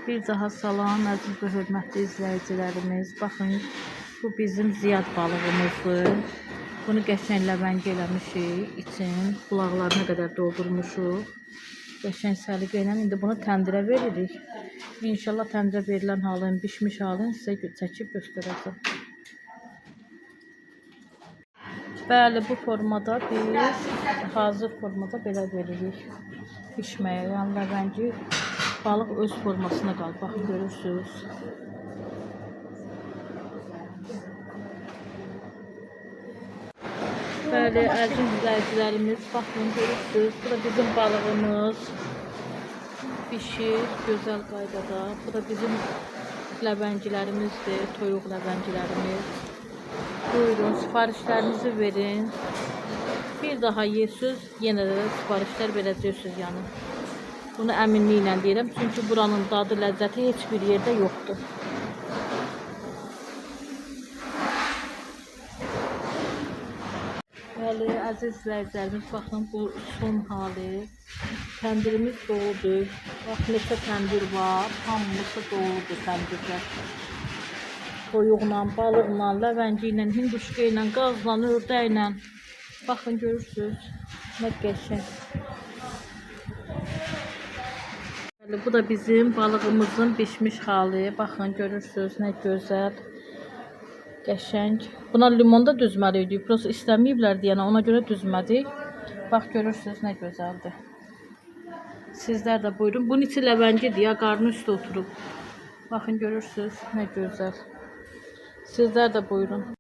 Bir daha salam əziz və hörmətli izləyicilərimiz. Baxın, bu bizim Ziyad balığımızdır. Bunu qəşəng ləvəng eləmişik. İçin qulaqlarına qədər doldurmuşuq. Qəşəng səliqə ilə indi bunu təndirə veririk. İnşallah təndirə verilən halın, bişmiş halını sizə çəkib göstərəcəm. Bəli, bu formada biz hazır formada belə veririk bişməyə. Yəni ləvəngi balıq öz formasına qalıb. Baxın, görürsünüz. Bəli, əziz izləyicilərimiz, baxın, görürsünüz. Bu da bizim balığımız. Bişir gözəl qaydada. Bu da bizim ləvəngilərimizdir, toyuq ləvəngilərimiz. Buyurun, sifarişlərinizi verin. Bir daha yesiz, yenə də sifarişlər verəcəksiniz yəni. Bunu əminliklə deyirəm, çünki buranın dadı, ləzzəti heç bir yerdə yoxdur. Bəli, əziz izləyicilərimiz, baxın, bu son hali. Təndirimiz doludur. Bax, neçə təndir var, hamısı doludur təndirlər. Toyuqla, balıqla, ləvəngi ilə, hinduşka ilə, qazla, ördəklə. Baxın, görürsünüz, nə qəşəng. Bu da bizim balığımızın bişmiş hali. Baxın, görürsünüz, nə gözəl, qəşəng. Buna limon da düzməliydik. Prosta istəməyiblər deyənə, ona görə düzmədik. Bax, görürsünüz, nə gözəldir. Sizlər də buyurun. Bunun içi ləvəngidir ya, qarnı üstə oturub. Baxın, görürsünüz, nə gözəl. Sizlər də buyurun.